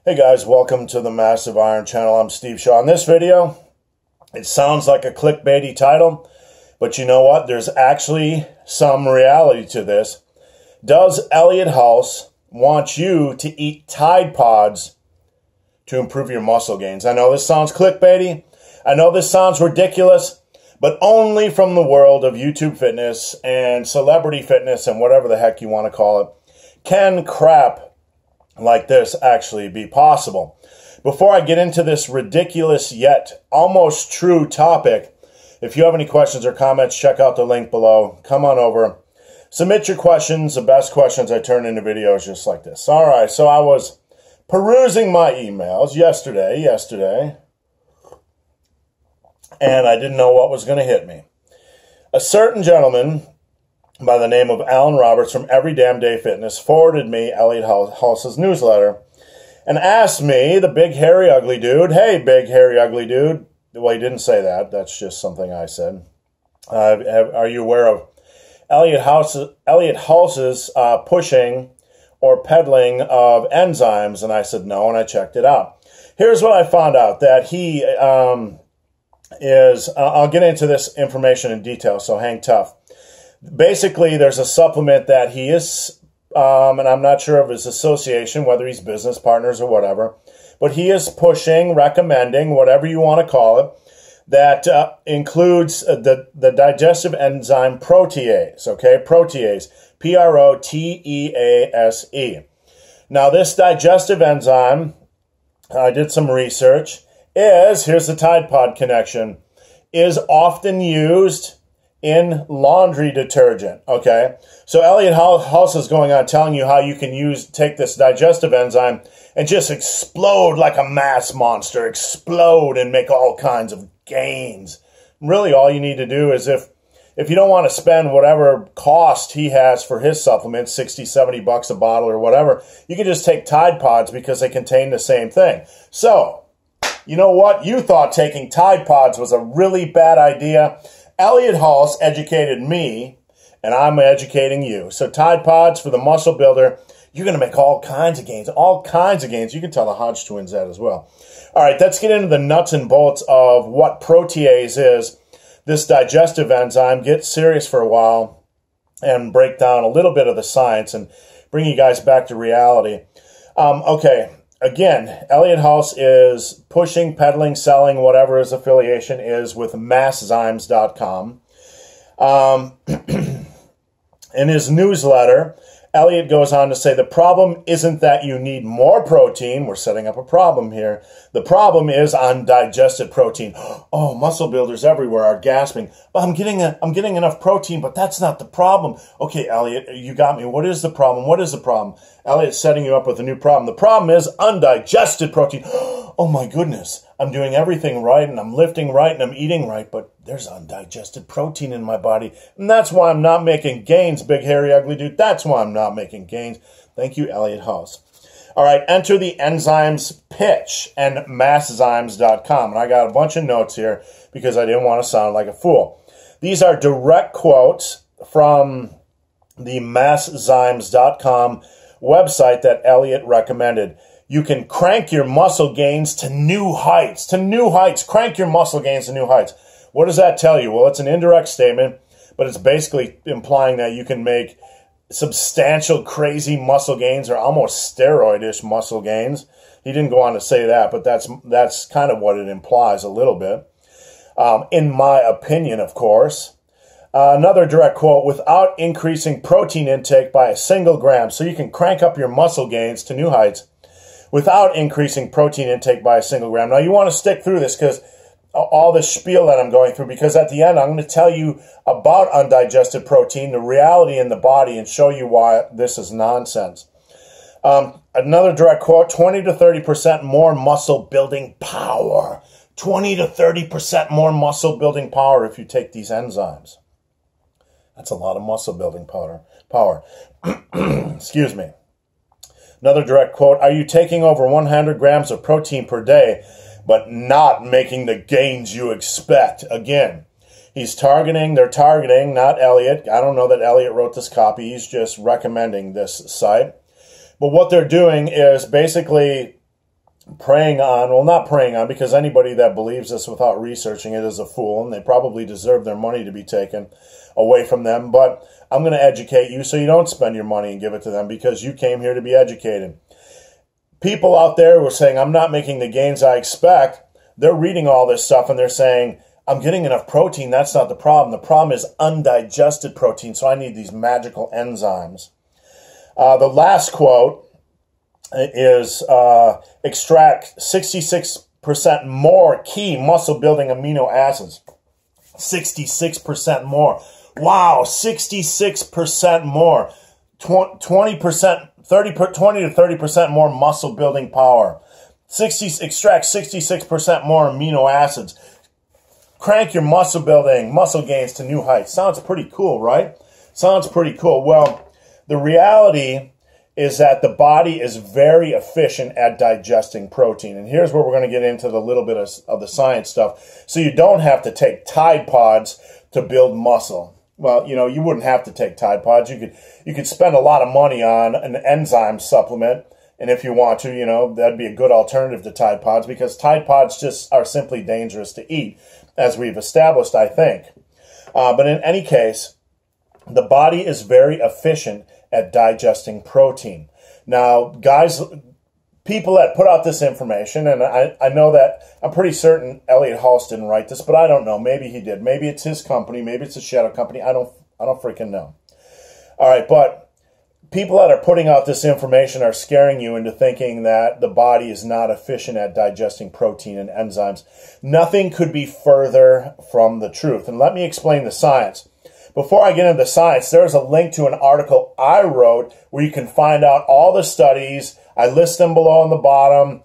Hey guys, welcome to the Massive Iron Channel. I'm Steve Shaw. In this video, it sounds like a clickbaity title, but you know what? There's actually some reality to this. Does Elliott House want you to eat Tide Pods to improve your muscle gains? I know this sounds clickbaity. I know this sounds ridiculous, but only from the world of YouTube fitness and celebrity fitness and whatever the heck you want to call it can crap like this actually be possible. Before I get into this ridiculous yet almost true topic, if you have any questions or comments, check out the link below. Come on over. Submit your questions. The best questions I turn into videos just like this. All right, so I was perusing my emails yesterday, and I didn't know what was going to hit me. A certain gentleman by the name of Alan Roberts from Every Damn Day Fitness forwarded me Elliott House's newsletter and asked me, the big, hairy, ugly dude, hey, big, hairy, ugly dude. Well, he didn't say that. That's just something I said. Are you aware of Elliott House's pushing or peddling of enzymes? And I said no, and I checked it out. Here's what I found out, that he I'll get into this information in detail, so hang tough. Basically, there's a supplement that he is, and I'm not sure of his association, whether he's business partners or whatever, but he is pushing, recommending, whatever you want to call it, that includes the digestive enzyme protease, okay? Protease, P-R-O-T-E-A-S-E. Now, this digestive enzyme, I did some research, here's the Tide Pod connection, is often used in laundry detergent, okay? So Elliott House is going on telling you how you can take this digestive enzyme and just explode like a mass monster, explode and make all kinds of gains. Really, all you need to do is if you don't want to spend whatever cost he has for his supplements, 60, 70 bucks a bottle or whatever, you can just take Tide Pods because they contain the same thing. So, you know what? You thought taking Tide Pods was a really bad idea. Elliott House educated me, and I'm educating you. So Tide Pods for the muscle builder, you're going to make all kinds of gains, all kinds of gains. You can tell the Hodge twins that as well. All right, let's get into the nuts and bolts of what protease is, this digestive enzyme. Get serious for a while and break down a little bit of the science and bring you guys back to reality. Okay. Again, Elliott House is pushing, peddling, selling, whatever his affiliation is with masszymes.com. In his newsletter, Elliott goes on to say, the problem isn't that you need more protein. We're setting up a problem here. The problem is undigested protein. Oh, muscle builders everywhere are gasping. Well, I'm getting enough protein, but that's not the problem. Okay, Elliott, you got me. What is the problem? What is the problem? Elliott's setting you up with a new problem. The problem is undigested protein. Oh my goodness, I'm doing everything right and I'm lifting right and I'm eating right, but there's undigested protein in my body. And that's why I'm not making gains, big, hairy, ugly dude. That's why I'm not making gains. Thank you, Elliott House. All right, enter the enzymes pitch and masszymes.com. And I got a bunch of notes here because I didn't want to sound like a fool. These are direct quotes from the masszymes.com website that Elliott recommended. You can crank your muscle gains to new heights. Crank your muscle gains to new heights. What does that tell you? Well, it's an indirect statement, but it's basically implying that you can make substantial, crazy muscle gains or almost steroid-ish muscle gains. He didn't go on to say that, but that's kind of what it implies a little bit. In my opinion, of course. Another direct quote, without increasing protein intake by a single gram. So you can crank up your muscle gains to new heights without increasing protein intake by a single gram. Now, you want to stick through this because all this spiel that I'm going through, because at the end, I'm going to tell you about undigested protein, the reality in the body, and show you why this is nonsense. Another direct quote, 20 to 30% more muscle building power. 20 to 30% more muscle building power if you take these enzymes. That's a lot of muscle building power. Excuse me. Another direct quote, are you taking over 100 grams of protein per day, but not making the gains you expect? Again, they're targeting, not Elliott. I don't know that Elliott wrote this copy. He's just recommending this site. But what they're doing is basically preying on, well, not preying on, because anybody that believes this without researching it is a fool, and they probably deserve their money to be taken away from them. But I'm going to educate you so you don't spend your money and give it to them, because you came here to be educated. People out there who are saying, I'm not making the gains I expect, they're reading all this stuff and they're saying, I'm getting enough protein. That's not the problem. The problem is undigested protein, so I need these magical enzymes. The last quote is extract 66% more key muscle-building amino acids. 66% more. Wow, 66% more. 20%, 20 to 30% more muscle-building power. Extract 66% more amino acids. Crank your muscle building, muscle gains to new heights. Sounds pretty cool, right? Sounds pretty cool. Well, the reality is that the body is very efficient at digesting protein. And here's where we're going to get into the little bit of the science stuff. So you don't have to take Tide Pods to build muscle. Well, you know, you wouldn't have to take Tide Pods. You could spend a lot of money on an enzyme supplement. And if you want to, you know, that'd be a good alternative to Tide Pods, because Tide Pods just are simply dangerous to eat, as we've established, I think. But in any case, the body is very efficient at digesting protein. Now, guys, people that put out this information, and I know that, I'm pretty certain Elliott Hulse didn't write this, but I don't know. Maybe he did. Maybe it's his company. Maybe it's a shadow company. I don't freaking know. All right, but people that are putting out this information are scaring you into thinking that the body is not efficient at digesting protein and enzymes. Nothing could be further from the truth. And let me explain the science. Before I get into the science, there's a link to an article I wrote where you can find out all the studies. I list them below on the bottom.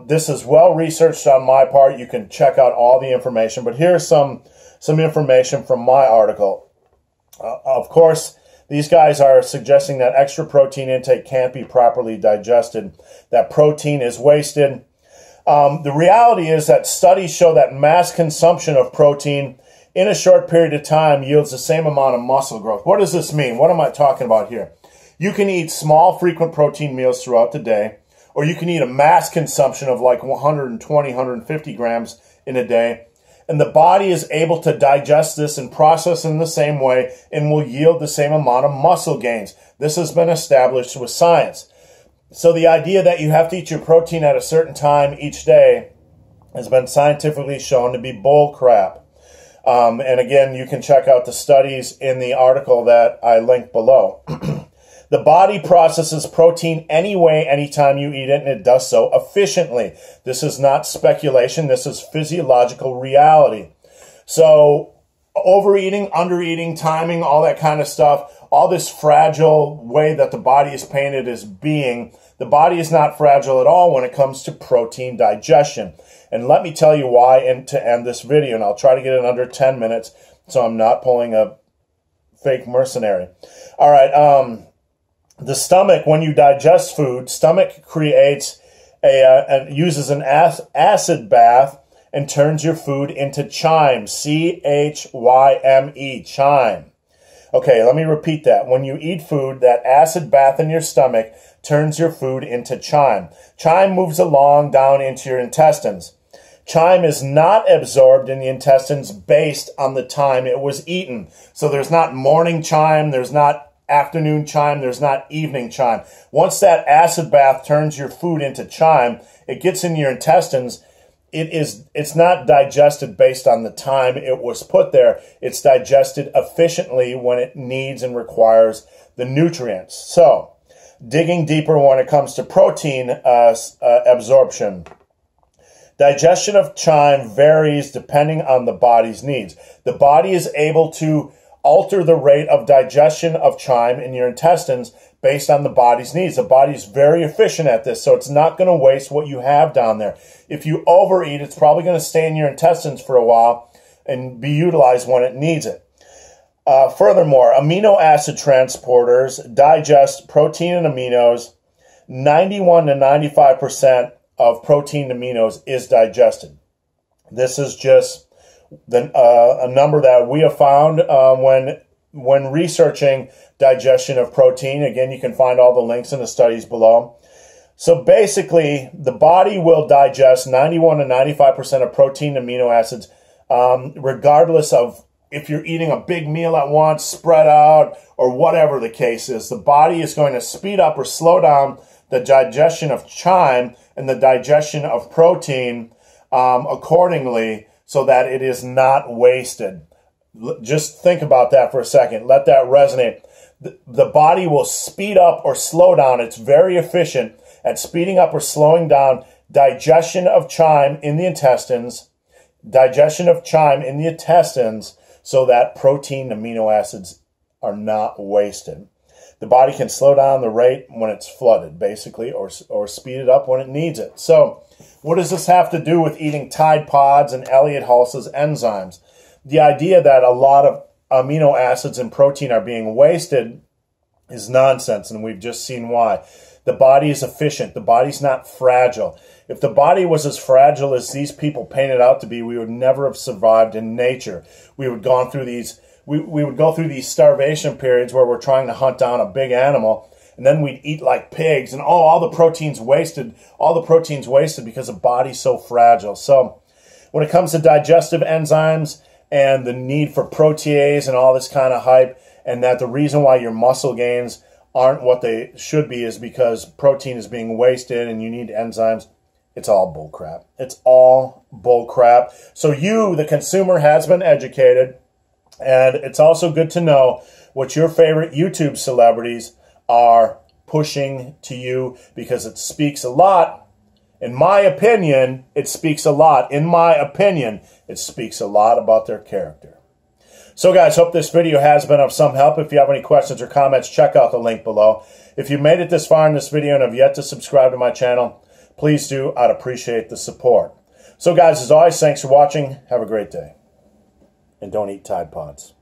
This is well researched on my part. You can check out all the information. But here's some information from my article. Of course, these guys are suggesting that extra protein intake can't be properly digested, that protein is wasted. The reality is that studies show that mass consumption of protein in a short period of time yields the same amount of muscle growth. What does this mean? What am I talking about here? You can eat small, frequent protein meals throughout the day, or you can eat a mass consumption of like 120, 150 grams in a day, and the body is able to digest this and process in the same way and will yield the same amount of muscle gains. This has been established with science. So the idea that you have to eat your protein at a certain time each day has been scientifically shown to be bull crap. And again, you can check out the studies in the article that I linked below. The body processes protein anyway, anytime you eat it, and it does so efficiently. This is not speculation. This is physiological reality. So overeating, undereating, timing, all that kind of stuff, all this fragile way that the body is painted as being, the body is not fragile at all when it comes to protein digestion. And let me tell you why, and to end this video, and I'll try to get it under 10 minutes so I'm not pulling a fake mercenary. All right, the stomach, when you digest food, stomach creates uses an acid bath and turns your food into chyme, C-H-Y-M-E, chyme. Okay, let me repeat that. When you eat food, that acid bath in your stomach turns your food into chyme. Chyme moves along down into your intestines. Chyme is not absorbed in the intestines based on the time it was eaten. So there's not morning chyme, there's not afternoon chyme, there's not evening chyme. Once that acid bath turns your food into chyme, it gets in your intestines. It's not digested based on the time it was put there. It's digested efficiently when it needs and requires the nutrients. So, digging deeper when it comes to protein absorption. Digestion of chyme varies depending on the body's needs. The body is able to alter the rate of digestion of chyme in your intestines based on the body's needs. The body's very efficient at this, so it's not going to waste what you have down there. If you overeat, it's probably going to stay in your intestines for a while and be utilized when it needs it. Furthermore, amino acid transporters digest protein and aminos. 91 to 95% of protein and aminos is digested. This is just a number that we have found when researching digestion of protein. Again, you can find all the links in the studies below. So basically, the body will digest 91 to 95% of protein and amino acids, regardless of if you're eating a big meal at once, spread out, or whatever the case is. The body is going to speed up or slow down the digestion of chyme and the digestion of protein accordingly so that it is not wasted. Just think about that for a second. Let that resonate. The body will speed up or slow down. It's very efficient at speeding up or slowing down digestion of chyme in the intestines, so that protein and amino acids are not wasted. The body can slow down the rate when it's flooded, basically, or speed it up when it needs it. So what does this have to do with eating Tide Pods and Elliott Hulse's enzymes? The idea that a lot of amino acids and protein are being wasted is nonsense, and we've just seen why. The body is efficient. The body's not fragile. If the body was as fragile as these people paint it out to be, we would never have survived in nature. We would gone through these. We would go through these starvation periods where we're trying to hunt down a big animal, and then we'd eat like pigs, and all the protein's wasted. All the protein's wasted because the body's so fragile. So when it comes to digestive enzymes and the need for protease and all this kind of hype, and that the reason why your muscle gains aren't what they should be is because protein is being wasted and you need enzymes. It's all bullcrap. It's all bullcrap. So you, the consumer, has been educated, and it's also good to know what your favorite YouTube celebrities are pushing to you, because it speaks a lot. In my opinion, it speaks a lot. In my opinion, it speaks a lot about their character. So guys, hope this video has been of some help. If you have any questions or comments, check out the link below. If you made it this far in this video and have yet to subscribe to my channel, please do. I'd appreciate the support. So guys, as always, thanks for watching. Have a great day. And don't eat Tide Pods.